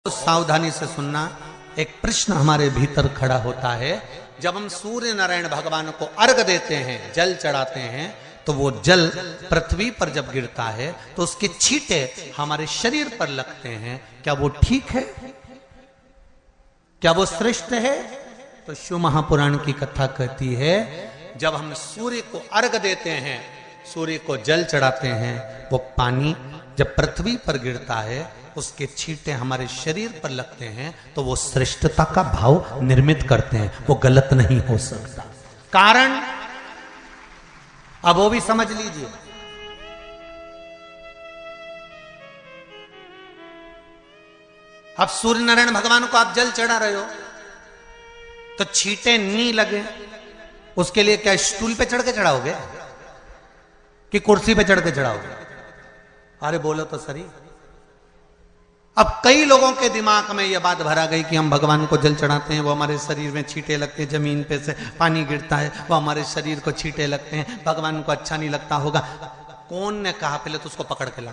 सावधानी से सुनना। एक प्रश्न हमारे भीतर खड़ा होता है, जब हम सूर्य नारायण भगवान को अर्घ देते हैं, जल चढ़ाते हैं, तो वो जल पृथ्वी पर जब गिरता है तो उसके छींटे हमारे शरीर पर लगते हैं। क्या वो ठीक है? क्या वो श्रेष्ठ है? तो शिव महापुराण की कथा कहती है, जब हम सूर्य को अर्घ देते हैं, सूर्य को जल चढ़ाते हैं, वो पानी जब पृथ्वी पर गिरता है, उसके छींटे हमारे शरीर पर लगते हैं, तो वो श्रेष्ठता का भाव निर्मित करते हैं। वो गलत नहीं हो सकता। कारण अब वो भी समझ लीजिए। अब सूर्य नारायण भगवान को आप जल चढ़ा रहे हो तो छींटे नहीं लगे, उसके लिए क्या स्टूल पे चढ़ के चढ़ाओगे कि कुर्सी पे चढ़ के चढ़ाओगे? अरे बोलो तो सही। अब कई लोगों के दिमाग में यह बात भरा गई कि हम भगवान को जल चढ़ाते हैं, वो हमारे शरीर में छींटे लगते हैं, जमीन पे से पानी गिरता है, वो हमारे शरीर को छींटे लगते हैं, भगवान को अच्छा नहीं लगता होगा। कौन ने कहा? पहले तो उसको पकड़ के ला।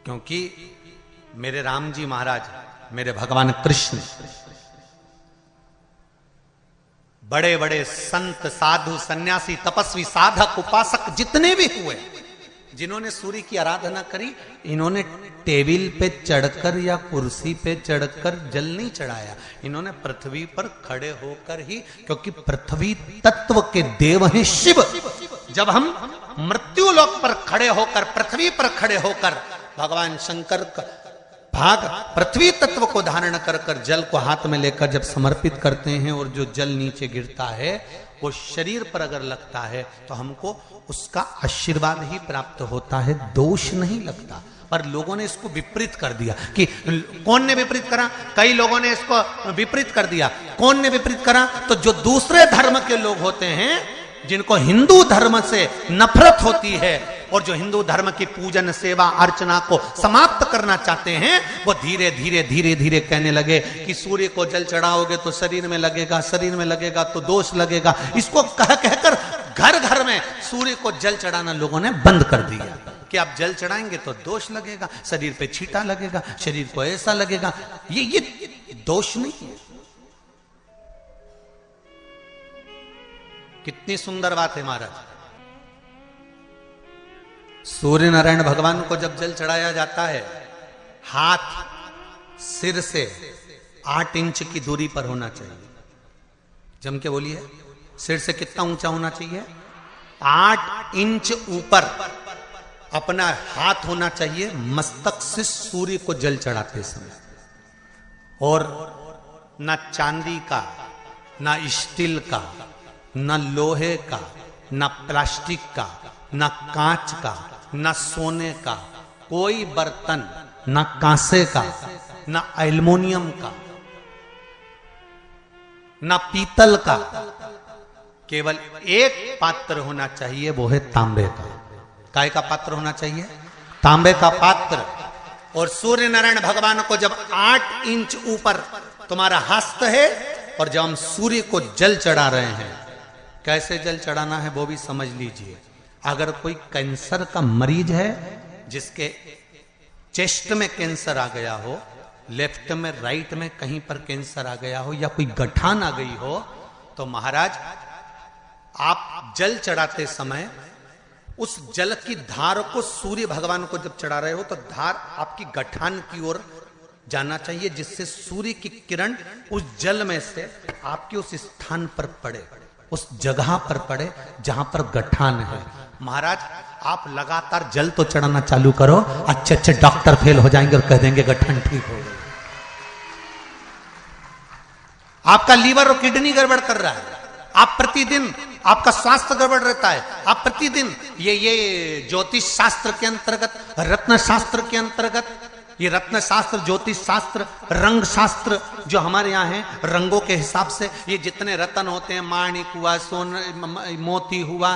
क्योंकि मेरे राम जी महाराज, मेरे भगवान कृष्ण, बड़े बड़े संत, साधु, सन्यासी, तपस्वी, साधक, उपासक जितने भी हुए, जिन्होंने सूर्य की आराधना करी, इन्होंने टेबल पे चढ़कर या कुर्सी पे चढ़कर जल नहीं चढ़ाया। इन्होंने पृथ्वी पर खड़े होकर ही, क्योंकि पृथ्वी तत्व के देव हैं शिव। जब हम मृत्यु लोक पर खड़े होकर, पृथ्वी पर खड़े होकर भगवान शंकर का भाग पृथ्वी तत्व को धारण कर कर जल को हाथ में लेकर जब समर्पित करते हैं, और जो जल नीचे गिरता है वो शरीर पर अगर लगता है तो हमको उसका आशीर्वाद ही प्राप्त होता है, दोष नहीं लगता। पर लोगों ने इसको विपरीत कर दिया। कि कौन ने विपरीत करा? कई लोगों ने इसको विपरीत कर दिया। कौन ने विपरीत करा? तो जो दूसरे धर्म के लोग होते हैं, जिनको हिंदू धर्म से नफरत होती है और जो हिंदू धर्म की पूजन, सेवा, अर्चना को समाप्त करना चाहते हैं, वो धीरे धीरे धीरे धीरे कहने लगे कि सूर्य को जल चढ़ाओगे तो शरीर में लगेगा, शरीर में लगेगा तो दोष लगेगा। इसको कह कहकर घर घर में सूर्य को जल चढ़ाना लोगों ने बंद कर दिया कि आप जल चढ़ाएंगे तो दोष लगेगा, शरीर पे छींटा लगेगा, शरीर को ऐसा लगेगा। ये दोष नहीं है। कितनी सुंदर बात है महाराज। सूर्य नारायण भगवान को जब जल चढ़ाया जाता है, हाथ सिर से 8 इंच की दूरी पर होना चाहिए। जम के बोलिए, सिर से कितना ऊंचा होना चाहिए? 8 इंच ऊपर अपना हाथ होना चाहिए मस्तक से सूर्य को जल चढ़ाते समय। और ना चांदी का, ना स्टील का, ना लोहे का, ना प्लास्टिक का, ना कांच का, ना सोने का कोई बर्तन, ना कांसे का, ना एल्युमिनियम का, ना पीतल का, केवल एक पात्र होना चाहिए, वो है तांबे का। काय का पात्र होना चाहिए? तांबे का पात्र। और सूर्य नारायण भगवान को जब 8 इंच ऊपर तुम्हारा हस्त है, और जब हम सूर्य को जल चढ़ा रहे हैं, कैसे जल चढ़ाना है वो भी समझ लीजिए। अगर कोई कैंसर का मरीज है, जिसके चेस्ट में कैंसर आ गया हो, लेफ्ट में, राइट में कहीं पर कैंसर आ गया हो, या कोई गठान आ गई हो, तो महाराज आप जल चढ़ाते समय उस जल की धार को सूर्य भगवान को जब चढ़ा रहे हो, तो धार आपकी गठान की ओर जाना चाहिए, जिससे सूर्य की किरण उस जल में से आपके उस स्थान पर पड़े, उस जगह पर पड़े जहां पर गठान है। महाराज आप लगातार जल तो चढ़ाना चालू करो, अच्छे अच्छे डॉक्टर फेल हो जाएंगे और कह देंगे गठान ठीक हो गई। आपका लीवर और किडनी गड़बड़ कर रहा है, आप प्रतिदिन, आपका स्वास्थ्य गड़बड़ रहता है, आप प्रतिदिन ये ज्योतिष शास्त्र के अंतर्गत, रत्न शास्त्र के अंतर्गत ये रत्न शास्त्र, ज्योतिष शास्त्र, रंग शास्त्र जो हमारे यहाँ है, रंगों के हिसाब से ये जितने रत्न होते हैं, माणिक हुआ, सोन, मोती हुआ,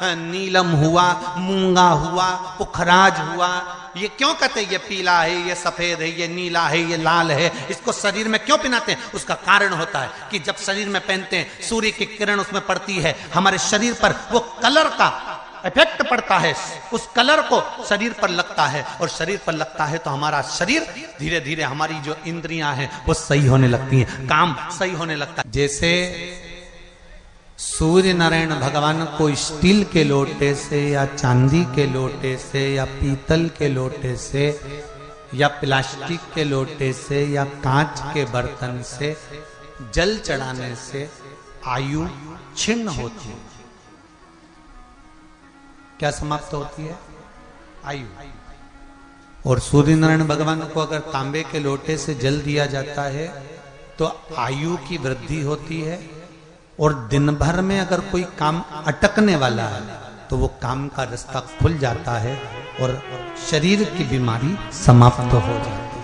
नीलम हुआ, मूंगा हुआ, पुखराज हुआ, ये क्यों कहते हैं ये पीला है, ये सफेद है, ये नीला है, ये लाल है, इसको शरीर में क्यों पहनाते हैं? उसका कारण होता है कि जब शरीर में पहनते हैं, सूर्य की किरण उसमें पड़ती है, हमारे शरीर पर वो कलर का इफेक्ट पड़ता है, उस कलर को शरीर पर लगता है, और शरीर पर लगता है तो हमारा शरीर धीरे धीरे, हमारी जो इंद्रियां हैं वो सही होने लगती हैं, काम सही होने लगता है। जैसे सूर्य नारायण भगवान को स्टील के लोटे से या चांदी के लोटे से या पीतल के लोटे से या प्लास्टिक के लोटे से या कांच के बर्तन से जल चढ़ाने से आयु छिन्न होती है। क्या समाप्त होती है? आयु। और सूर्य नारायण भगवान को अगर तांबे के लोटे से जल दिया जाता है तो आयु की वृद्धि होती है, और दिन भर में अगर कोई काम अटकने वाला है तो वो काम का रास्ता खुल जाता है और शरीर की बीमारी समाप्त हो जाती है।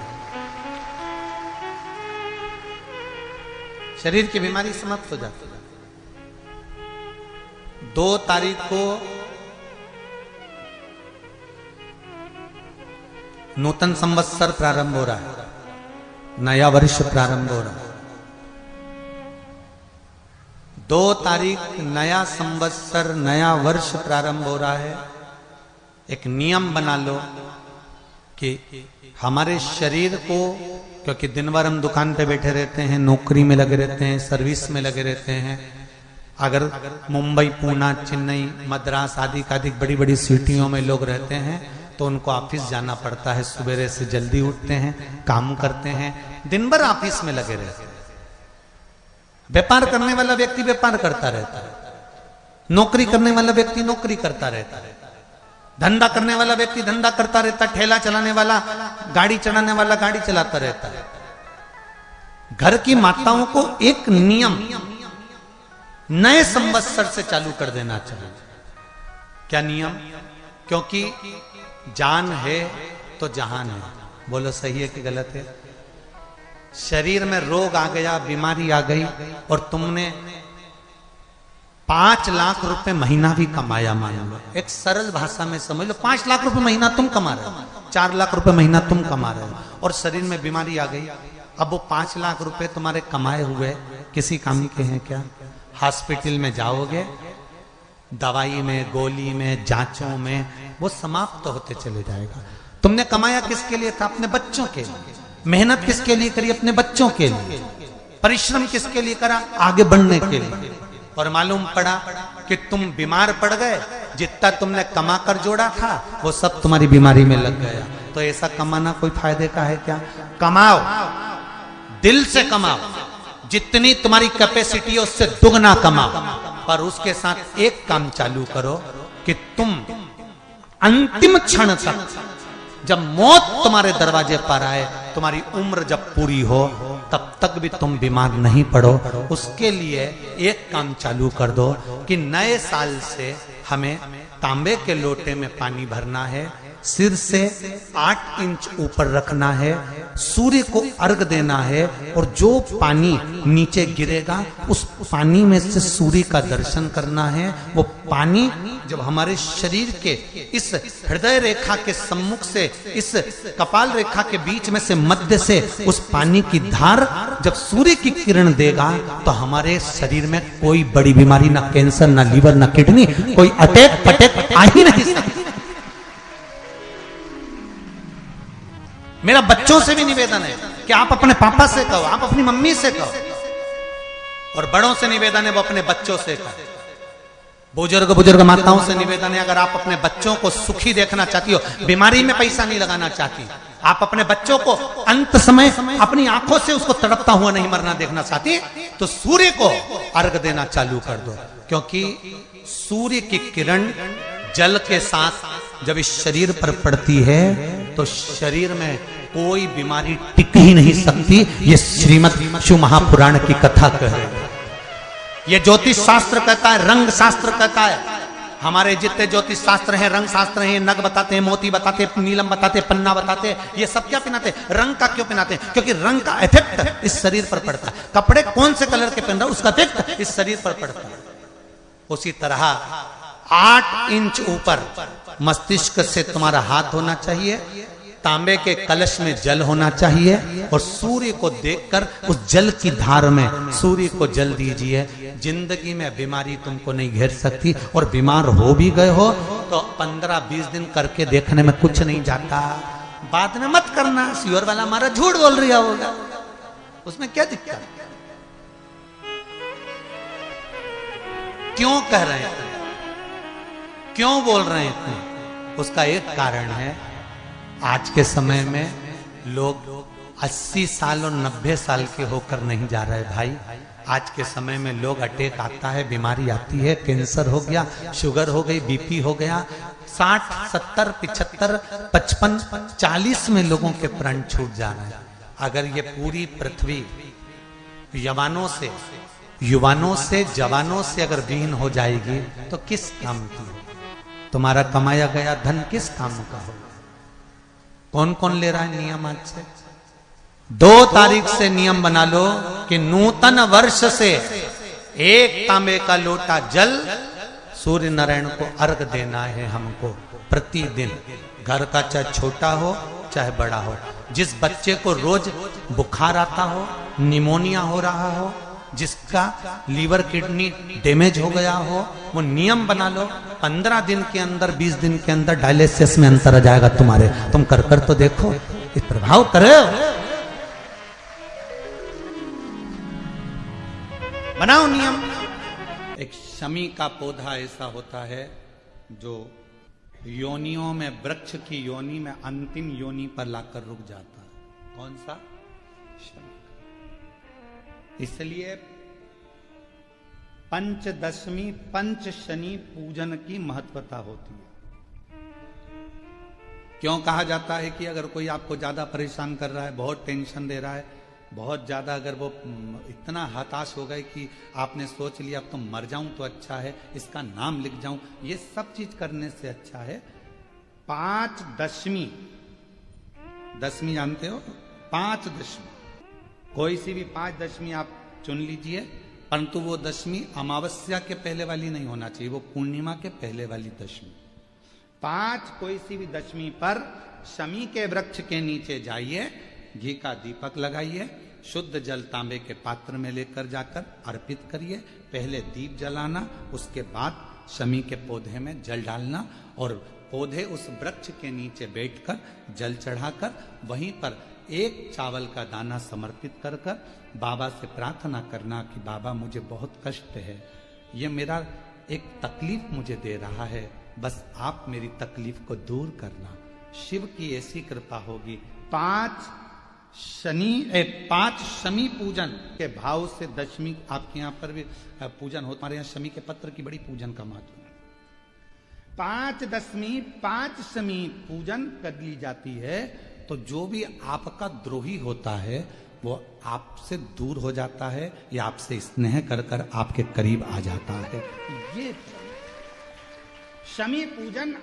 शरीर की बीमारी समाप्त हो जाती है। 2 तारीख को नूतन संवत्सर प्रारंभ हो रहा है, नया वर्ष प्रारंभ हो रहा है। 2 तारीख नया संवत्सर, नया वर्ष प्रारंभ हो रहा है। एक नियम बना लो कि हमारे शरीर को, क्योंकि दिन भर हम दुकान पे बैठे रहते हैं, नौकरी में लगे रहते हैं, सर्विस में लगे रहते हैं, अगर मुंबई, पूना, चेन्नई, मद्रास आदि का अधिक बड़ी बड़ी सिटियों में लोग रहते हैं तो उनको ऑफिस जाना पड़ता है, सवेरे से जल्दी उठते हैं, काम करते हैं, दिन भर ऑफिस में लगे रहते हैं। व्यापार करने वाला व्यक्ति व्यापार करता रहता है, नौकरी करने वाला व्यक्ति नौकरी करता रहता है, धंधा करने वाला व्यक्ति धंधा करता रहता है, ठेला चलाने वाला, गाड़ी चलाने वाला गाड़ी चलाता रहता है। घर की माताओं को एक नियम नए संवत्सर से चालू कर देना चाहिए। क्या नियम? क्योंकि जान है तो जहान है। बोलो सही है कि गलत है? शरीर में रोग आ गया, बीमारी आ गई, और तुमने 5 लाख रुपए महीना भी कमाया, मान लो, एक सरल भाषा में समझ लो, 5 लाख रुपए महीना तुम कमा रहे हो, 4 लाख रुपए महीना तुम कमा रहे हो, और शरीर में बीमारी आ गई। अब वो 5 लाख रुपए तुम्हारे कमाए हुए किसी काम के हैं क्या? हॉस्पिटल में जाओगे, दवाई में, गोली में, जांचों में वो समाप्त होते चले जाएगा। तुमने कमाया किसके लिए था? अपने बच्चों के लिए। मेहनत किसके लिए करी? अपने बच्चों के लिए। परिश्रम किसके लिए करा? आगे बढ़ने के लिए। और मालूम पड़ा कि तुम बीमार पड़ गए, जितना तुमने कमा कर जोड़ा था वो सब तुम्हारी बीमारी में लग गया। तो ऐसा कमाना कोई फायदे का है क्या? कमाओ, दिल से कमाओ, जितनी तुम्हारी कैपेसिटी है उससे दुगना कमाओ, पर उसके साथ एक काम चालू करो कि तुम अंतिम क्षण तक, जब मौत तुम्हारे दरवाजे पर आए, तुम्हारी उम्र जब पूरी हो, तब तक भी तुम बीमार नहीं पड़ो। उसके लिए एक काम चालू कर दो कि नए साल से हमें तांबे के लोटे में पानी भरना है, सिर से 8 इंच ऊपर रखना है, सूर्य को अर्घ देना है, और जो पानी नीचे गिरेगा उस पानी में से सूर्य का दर्शन करना है। वो पानी जब हमारे शरीर के इस हृदय रेखा के सम्मुख से, इस कपाल रेखा के बीच में से, मध्य से उस पानी की धार जब सूर्य की किरण देगा तो हमारे शरीर में कोई बड़ी बीमारी, ना कैंसर, ना लीवर, ना किडनी, कोई अटैक फटैक आ ही नहीं सकती। मेरा बच्चों से भी निवेदन है कि आप अपने पापा से कहो, आप अपनी मम्मी से कहो, और बड़ों से निवेदन है वो अपने बच्चों से कहो। बुजुर्ग माताओं से निवेदन है, अगर आप अपने बच्चों को सुखी देखना चाहती हो, बीमारी में पैसा नहीं लगाना चाहती, आप अपने बच्चों को अंत समय अपनी आंखों से उसको तड़पता हुआ नहीं मरना देखना चाहती, तो सूर्य को अर्घ देना चालू कर दो। क्योंकि सूर्य की किरण जल के साथ जब इस शरीर पर पड़ती है तो शरीर में कोई बीमारी टिक ही नहीं सकती। ये श्रीमद् शिव महापुराण की कथा कह रही है, ये ज्योतिष शास्त्र कहता है, रंग शास्त्र कहता है। हमारे जितने ज्योतिष शास्त्र हैं, रंग शास्त्र हैं, नग बताते हैं, मोती बताते हैं, नीलम बताते हैं, पन्ना बताते हैं, ये सब क्या पहनाते हैं? रंग का क्यों पहनाते हैं? क्योंकि रंग का इफेक्ट इस शरीर पर पड़ता है। कपड़े कौन से कलर के पहन रहा है उसका इफेक्ट इस शरीर पर पड़ता है। उसी तरह 8 इंच ऊपर मस्तिष्क से तुम्हारा हाथ होना चाहिए, तांबे के कलश में जल होना चाहिए, और सूर्य को देखकर उस जल की धार में सूर्य को जल दीजिए। जिंदगी में बीमारी तुमको नहीं घेर सकती, और बीमार हो भी गए हो तो 15-20 दिन करके देखने में कुछ नहीं जाता। बाद में मत करना, श्योर वाला हमारा झूठ बोल रहा होगा, उसमें क्या दिक्कत? क्यों कह रहे हैं, क्यों बोल रहे हैं? उसका एक कारण है, आज के समय में लोग 80 साल और 90 साल के होकर नहीं जा रहे भाई। आज के समय में लोग अटैक आता है, बीमारी आती है, कैंसर हो गया, शुगर हो गई, बीपी हो गया, 60, 70, 75, 55, 40 में लोगों के प्राण छूट जा रहे हैं। अगर ये पूरी पृथ्वी युवानों से जवानों से अगर विहीन हो जाएगी तो किस काम की? तुम्हारा कमाया गया धन किस काम का हो? कौन कौन ले रहा है नियम? आज से 2 तारीख से नियम बना लो कि नूतन वर्ष से 1 तांबे का लोटा जल सूर्य नारायण को अर्घ देना है हमको प्रतिदिन। घर का चाहे छोटा हो चाहे बड़ा हो, जिस बच्चे को रोज बुखार आता हो, निमोनिया हो रहा हो, जिसका लीवर किडनी डैमेज हो गया हो, वो नियम बना लो, 15 दिन के अंदर 20 दिन के अंदर डायलिसिस में अंतर आ जाएगा तुम्हारे। तुम कर तो देखो, इस प्रभाव करे। बनाओ नियम। एक शमी का पौधा ऐसा होता है जो योनियों में, वृक्ष की योनि में अंतिम योनि पर लाकर रुक जाता है। कौन सा? शमी। इसलिए पंचदशमी पंच शनि पूजन की महत्वता होती है। क्यों कहा जाता है कि अगर कोई आपको ज्यादा परेशान कर रहा है, बहुत टेंशन दे रहा है, बहुत ज्यादा अगर वो इतना हताश हो गए कि आपने सोच लिया अब तो मर जाऊं तो अच्छा है, इसका नाम लिख जाऊं, ये सब चीज करने से अच्छा है 5 दशमी। दशमी जानते हो? 5 दशमी, कोई सी भी 5 दशमी आप चुन लीजिए, परंतु वो दशमी अमावस्या के पहले वाली नहीं होना चाहिए, वो पूर्णिमा के पहले वाली दशमी। 5 कोई सी भी दशमी पर शमी के वृक्ष के नीचे जाइए, घी का दीपक लगाइए, शुद्ध जल तांबे के पात्र में लेकर जाकर अर्पित करिए। पहले दीप जलाना, उसके बाद शमी के पौधे में जल डालना, और पौधे उस वृक्ष के नीचे बैठकर जल चढ़ाकर वहीं पर 1 चावल का दाना समर्पित कर कर बाबा से प्रार्थना करना कि बाबा मुझे बहुत कष्ट है, ये मेरा एक तकलीफ मुझे दे रहा है, बस आप मेरी तकलीफ को दूर करना। शिव की ऐसी कृपा होगी। 5 शमी पूजन के भाव से दशमी आपके यहाँ पर भी पूजन होता है। हमारे यहाँ शमी के पत्र की बड़ी पूजन का महत्व है। 5 दशमी 5 शमी पूजन कर ली जाती है तो जो भी आपका द्रोही होता है वो आपसे दूर हो जाता है या आपसे स्नेह कर कर आपके करीब आ जाता है। ये शमी पूजन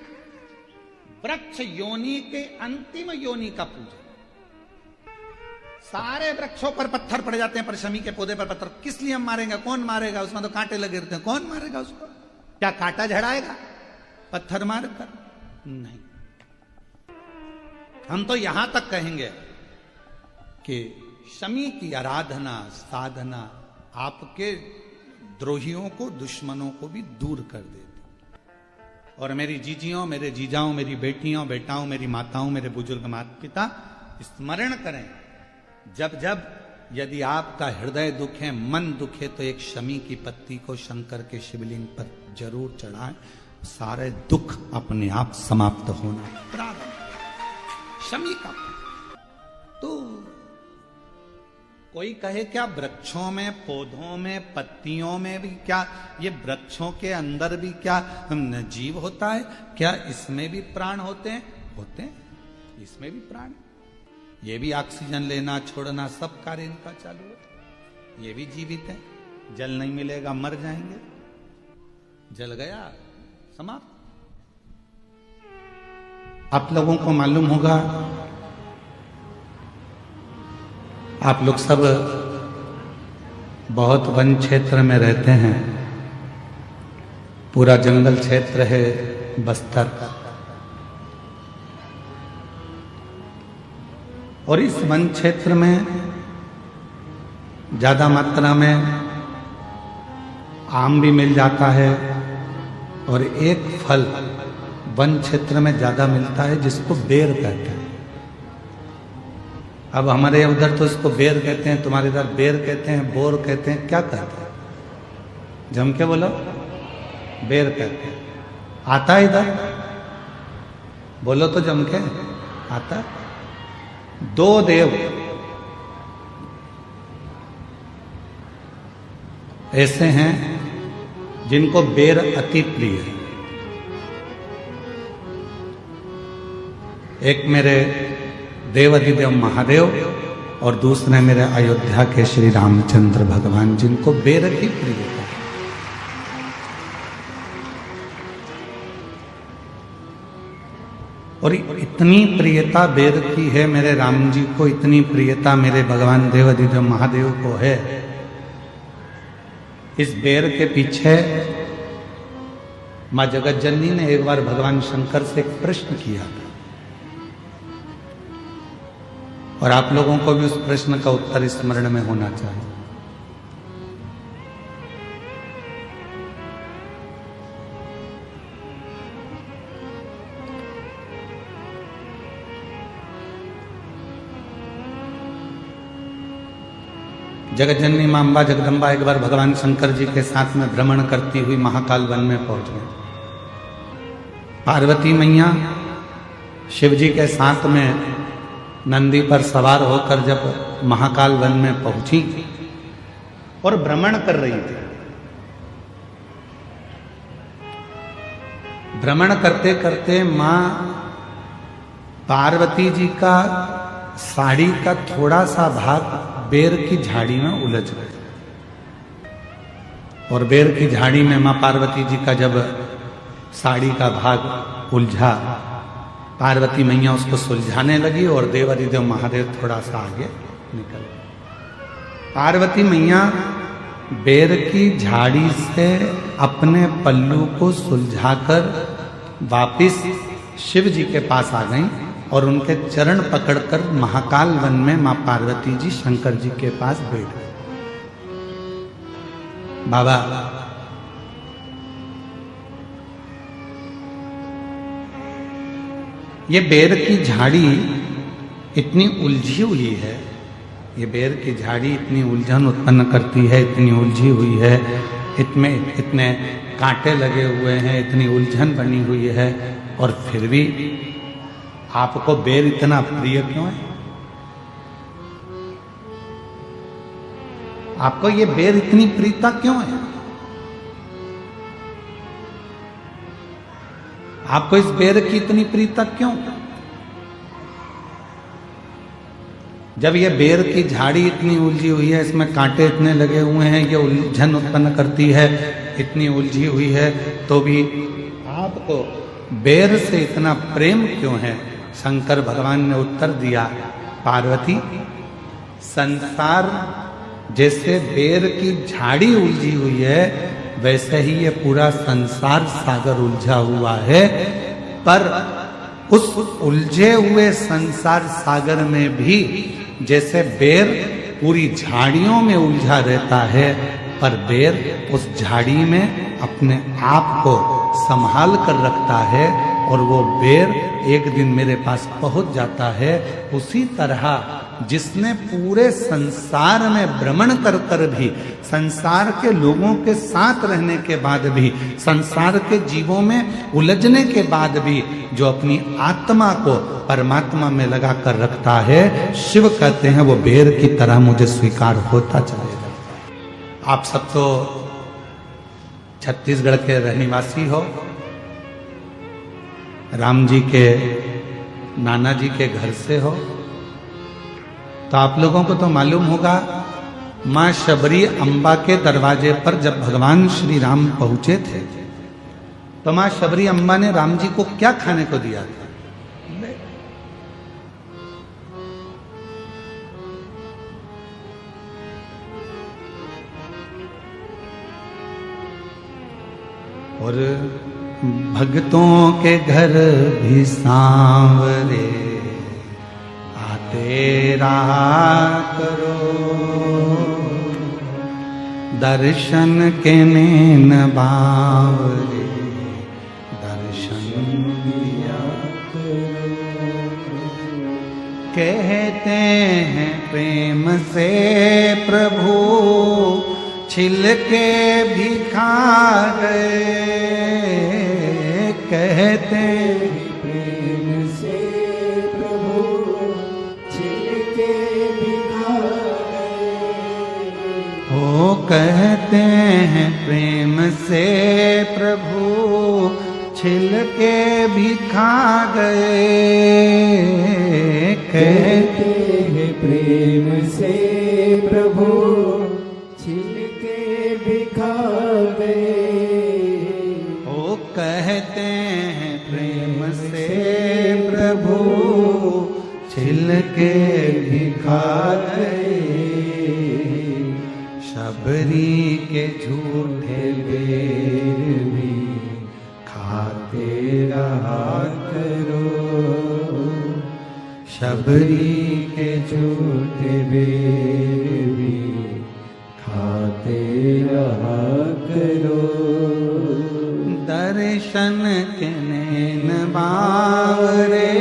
वृक्ष योनि के अंतिम योनि का पूजन। सारे वृक्षों पर पत्थर पड़ जाते हैं, पर शमी के पौधे पर पत्थर किस लिए हम मारेंगे? कौन मारेगा? उसमें तो कांटे लगे रहते हैं, कौन मारेगा उसको? क्या कांटा झड़ाएगा पत्थर मारकर? नहीं। हम तो यहां तक कहेंगे कि शमी की आराधना साधना आपके द्रोहियों को, दुश्मनों को भी दूर कर देती। और मेरी जीजियों, मेरे जीजाओं, मेरी बेटियों, बेटाओं, मेरी माताओं, मेरे बुजुर्ग माता पिता स्मरण करें, जब जब यदि आपका हृदय दुखे, मन दुखे, तो एक शमी की पत्ती को शंकर के शिवलिंग पर जरूर चढ़ाएं, सारे दुख अपने आप समाप्त होना प्रारंभ। शमी का तो कोई कहे क्या वृक्षों में, पौधों में, पत्तियों में भी क्या, ये वृक्षों के अंदर भी क्या जीव होता है? क्या इसमें भी प्राण होते हैं? होते हैं, इसमें भी प्राण। ये भी ऑक्सीजन लेना छोड़ना सब कार्य इनका चालू है, ये भी जीवित है। जल नहीं मिलेगा मर जाएंगे, जल गया समाप्त। आप लोगों को मालूम होगा, आप लोग सब बहुत वन क्षेत्र में रहते हैं, पूरा जंगल क्षेत्र है बस्तर, और इस वन क्षेत्र में ज्यादा मात्रा में आम भी मिल जाता है, और एक फल वन क्षेत्र में ज्यादा मिलता है जिसको बेर कहते हैं। अब हमारे उधर तो इसको बेर कहते हैं, तुम्हारे इधर बेर कहते हैं, बोर कहते हैं, क्या कहते हैं? जम के बोलो, बेर कहते हैं। आता है इधर? बोलो तो जम के आता। दो देव ऐसे हैं जिनको बेर अति प्रिय है। एक मेरे देवाधिदेव महादेव और दूसरे मेरे अयोध्या के श्री रामचंद्र भगवान, जिनको बेर की प्रियता। और इतनी प्रियता बेर की है मेरे राम जी को, इतनी प्रियता मेरे भगवान देवाधिदेव महादेव को है। इस बेर के पीछे मां जगत जननी ने एक बार भगवान शंकर से एक प्रश्न किया था, और आप लोगों को भी उस प्रश्न का उत्तर स्मरण में होना चाहिए। जगत जननी मां अम्बा जगदम्बा एक बार भगवान शंकर जी के साथ में भ्रमण करती हुई महाकाल वन में पहुंच गए। पार्वती मैया शिव जी के साथ में नंदी पर सवार होकर जब महाकाल वन में पहुंची और भ्रमण कर रही थी, भ्रमण करते करते मां पार्वती जी का साड़ी का थोड़ा सा भाग बेर की झाड़ी में उलझ गए, और बेर की झाड़ी में मां पार्वती जी का जब साड़ी का भाग उलझा, पार्वती मैया उसको सुलझाने लगी और देवाधिदेव महादेव थोड़ा सा आगे निकल गए। पार्वती मैया बेर की झाड़ी से अपने पल्लू को सुलझाकर वापिस शिव जी के पास आ गईं और उनके चरण पकड़कर महाकाल वन में मां पार्वती जी शंकर जी के पास बैठ गए। बाबा, ये बेर की झाड़ी इतनी उलझी हुई है, ये बेर की झाड़ी इतनी उलझन उत्पन्न करती है, इतनी उलझी हुई है, इतने कांटे लगे हुए हैं, इतनी उलझन बनी हुई है, और फिर भी आपको बेर इतना प्रिय क्यों है? आपको ये बेर इतनी प्रियता क्यों है? आपको इस बेर की इतनी प्रियता क्यों? जब ये बेर की झाड़ी इतनी उलझी हुई है, इसमें कांटे इतने लगे हुए हैं, ये उलझन उत्पन्न करती है, इतनी उलझी हुई है, तो भी आपको बेर से इतना प्रेम क्यों है? शंकर भगवान ने उत्तर दिया, पार्वती, संसार जैसे बेर की झाड़ी उलझी हुई है, वैसे ही ये पूरा संसार सागर उलझा हुआ है, पर उस उलझे हुए संसार सागर में भी जैसे बेर पूरी झाड़ियों में उलझा रहता है, पर बेर उस झाड़ी में अपने आप को संभाल कर रखता है, और वो बेर एक दिन मेरे पास पहुंच जाता है। उसी तरह जिसने पूरे संसार में भ्रमण कर कर भी, संसार के लोगों के साथ रहने के बाद भी, संसार के जीवों में उलझने के बाद भी जो अपनी आत्मा को परमात्मा में लगा कर रखता है, शिव कहते हैं वो बेर की तरह मुझे स्वीकार होता चलेगा। आप सब तो छत्तीसगढ़ के रहनिवासी हो, राम जी के नाना जी के घर से हो, तो आप लोगों को तो मालूम होगा, मां शबरी अम्बा के दरवाजे पर जब भगवान श्री राम पहुंचे थे, तो मां शबरी अम्बा ने राम जी को क्या खाने को दिया था? और भक्तों के घर भी सांवरे आते रहा करो, दर्शन के नैन बावरे दर्शन दिया करो। कहते हैं प्रेम से प्रभु छिलके भी खा गए, कहते प्रेम से प्रभु छिलके भी खा गए। ओ कहते हैं प्रेम से प्रभु छिलके भी खा गए, कहते हैं प्रेम से प्रभु छिलके भी खा गए। ओ कहते हैं प्रेम से प्रभु छिलके भी खा गए, शबरी के झूठे बेर भी खाते रहा करो, शबरी के झूठे बेर भी खाते रहा करो। दर्शन के नैन बावरे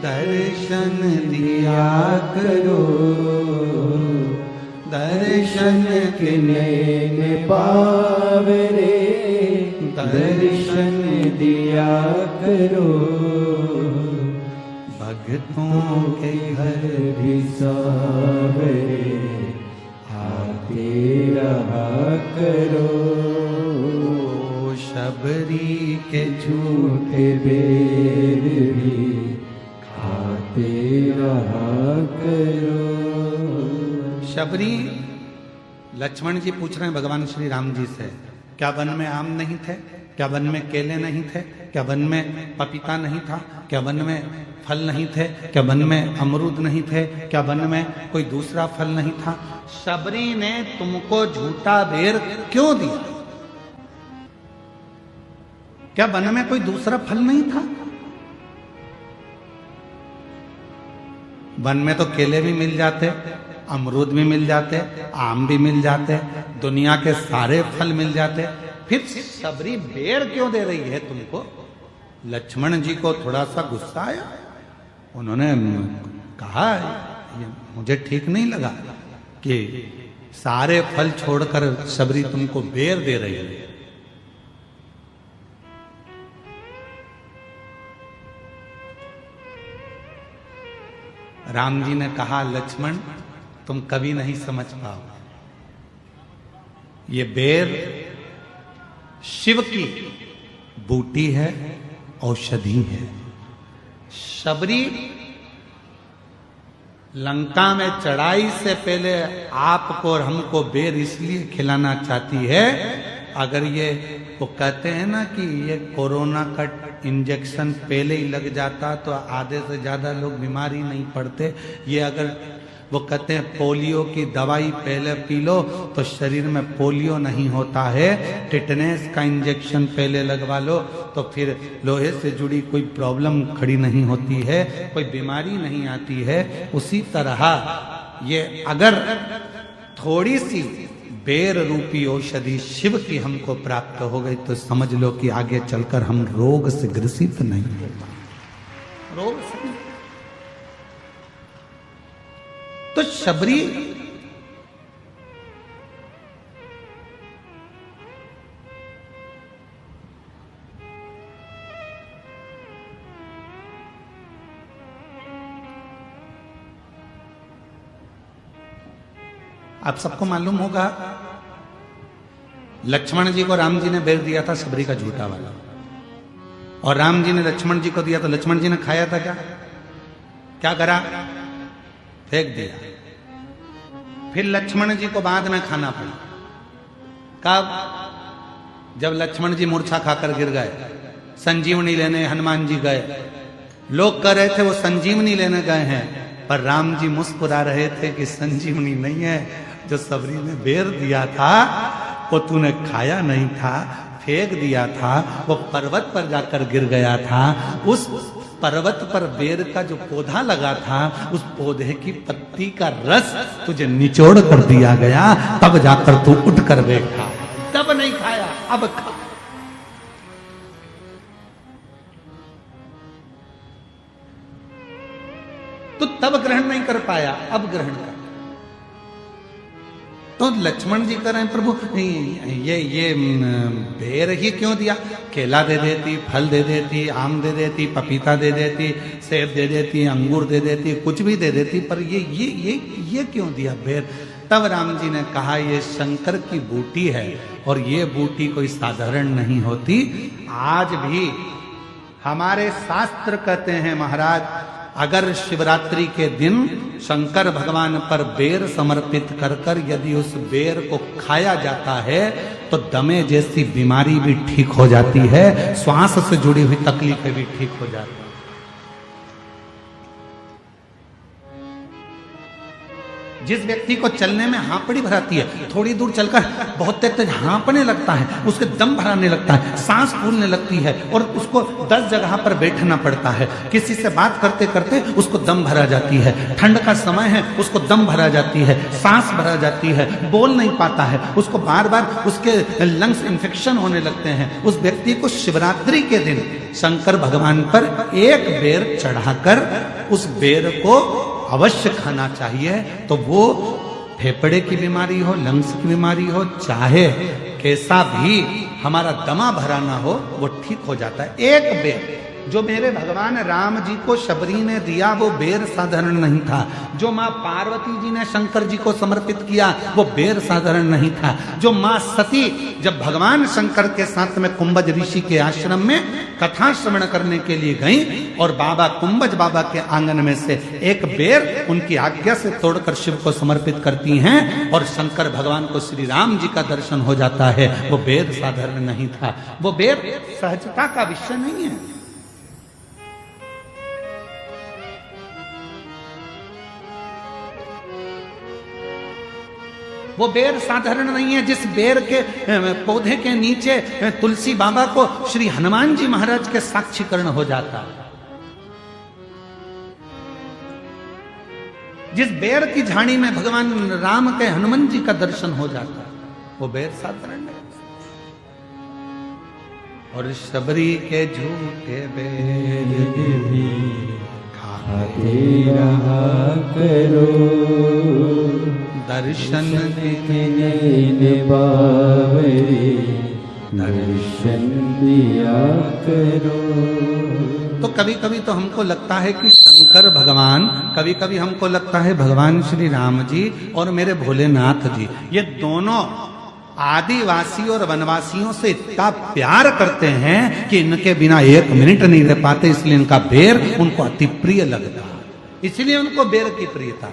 दर्शन दिया करो, दर्शन के नैन बावरे दर्शन दिया करो। भक्तों के घर भी सांवरे आते रहा करो, शबरी के झूठे बेर भी खाते रहा करो। शबरी लक्ष्मण जी पूछ रहे हैं भगवान श्री राम जी से, क्या वन में आम नहीं थे? क्या वन में केले नहीं थे? क्या वन में पपीता नहीं था? क्या वन में फल नहीं थे? क्या वन में अमरूद नहीं थे? क्या वन में कोई दूसरा फल नहीं था? शबरी ने तुमको झूठा बेर क्यों दिया? क्या वन में कोई दूसरा फल नहीं था? वन में तो केले भी मिल जाते, अमरूद भी मिल जाते, आम भी मिल जाते, दुनिया के सारे फल मिल जाते, फिर शबरी बेर क्यों दे रही है तुमको? लक्ष्मण जी को थोड़ा सा गुस्सा आया, उन्होंने कहा ये मुझे ठीक नहीं लगा कि सारे फल छोड़कर शबरी तुमको बेर दे रही है। राम जी ने कहा लक्ष्मण तुम कभी नहीं समझ पाओ, ये बेर शिव की बूटी है, औषधि है। शबरी लंका में चढ़ाई से पहले आपको और हमको बेर इसलिए खिलाना चाहती है, अगर ये वो कहते हैं ना कि ये कोरोना का इंजेक्शन पहले ही लग जाता तो आधे से ज्यादा लोग बीमार ही नहीं पड़ते। ये अगर वो कहते हैं पोलियो की दवाई पहले पी लो तो शरीर में पोलियो नहीं होता है, टिटनेस का इंजेक्शन पहले लगवा लो तो फिर लोहे से जुड़ी कोई प्रॉब्लम खड़ी नहीं होती है, कोई बीमारी नहीं आती है। उसी तरह ये अगर थोड़ी सी बेर रूपी औषधि शिव की हमको प्राप्त हो गई तो समझ लो कि आगे चलकर हम रोग से ग्रसित नहीं होगा, रोग से नहीं। तो शबरी आप सबको मालूम होगा लक्ष्मण जी को राम जी ने बेर दिया था शबरी का झूठा वाला, और राम जी ने लक्ष्मण जी को दिया तो लक्ष्मण जी ने खाया था क्या करा? फेंक दिया। फिर लक्ष्मण जी को बाद में खाना पड़ा। कब? जब लक्ष्मण जी मूर्छा खाकर गिर गए, संजीवनी लेने हनुमान जी गए। लोग कह रहे थे वो संजीवनी लेने गए हैं, पर राम जी मुस्कुरा रहे थे कि संजीवनी नहीं है, जो सबरी ने बेर दिया था वो तूने खाया नहीं था, फेंक दिया था, वो पर्वत पर जाकर गिर गया था। उस पर्वत पर बेर का जो पौधा लगा था, उस पौधे की पत्ती का रस तुझे निचोड़ कर दिया गया, तब जाकर तू उठ कर बैठा। तब नहीं खाया, अब खा। तो तब ग्रहण नहीं कर पाया, अब ग्रहण कर। तो लक्ष्मण जी कह रहे हैं प्रभु ये बेर ही क्यों दिया? केला दे देती, फल दे देती, आम दे देती, पपीता दे देती, सेब दे देती, अंगूर दे देती, कुछ भी दे देती, पर ये क्यों दिया बेर? तब राम जी ने कहा ये शंकर की बूटी है और ये बूटी कोई साधारण नहीं होती। आज भी हमारे शास्त्र कहते हैं महाराज, अगर शिवरात्रि के दिन शंकर भगवान पर बेर समर्पित कर कर यदि उस बेर को खाया जाता है तो दमे जैसी बीमारी भी ठीक हो जाती है, श्वास से जुड़ी हुई तकलीफें भी ठीक हो जाती है। जिस व्यक्ति को चलने में हाँपड़ी भराती है, थोड़ी दूर चलकर बहुत तेज हाँपने लगता है, उसके दम भराने लगता है, सांस फूलने लगती है और उसको 10 जगह पर बैठना पड़ता है। किसी से बात करते करते उसको दम भरा जाती है, ठंड का समय है उसको दम भरा जाती है, सांस भरा जाती है, बोल नहीं पाता है, उसको बार बार उसके लंग्स इन्फेक्शन होने लगते हैं। उस व्यक्ति को शिवरात्रि के दिन शंकर भगवान पर एक बेर चढ़ाकर उस बेर को अवश्य खाना चाहिए। तो वो फेफड़े की बीमारी हो, लंग्स की बीमारी हो, चाहे कैसा भी हमारा दमा भरा ना हो, वो ठीक हो जाता है। एक बेर जो मेरे भगवान राम जी को शबरी ने दिया वो बेर साधारण नहीं था। जो माँ पार्वती जी ने शंकर जी को समर्पित किया वो बेर साधारण नहीं था। जो माँ सती जब भगवान शंकर के साथ में कुंभज ऋषि के आश्रम में कथा श्रवण करने के लिए गई और बाबा कुंभज बाबा के आंगन में से एक बेर उनकी आज्ञा से तोड़कर शिव को समर्पित करती हैं और शंकर भगवान को श्री राम जी का दर्शन हो जाता है, वो बेर साधारण नहीं था। वो बेर सहजता का विषय नहीं है। वो बेर साधारण नहीं है। जिस बेर के पौधे के नीचे तुलसी बाबा को श्री हनुमान जी महाराज के साक्षीकरण हो जाता है, जिस बेर की झाड़ी में भगवान राम के हनुमान जी का दर्शन हो जाता है, वो बेर साधारण नहीं। और शबरी के झूठे बेर भी खाते रहा करो, दर्शन देने बावरे दर्शन दिया करो। तो कभी कभी तो हमको लगता है कि शंकर भगवान, कभी कभी हमको लगता है भगवान श्री राम जी और मेरे भोलेनाथ जी, ये दोनों आदिवासी और वनवासियों से इतना प्यार करते हैं कि इनके बिना एक मिनट नहीं रह पाते, इसलिए इनका बेर उनको अति प्रिय लगता है, इसलिए उनको बेर की प्रियता।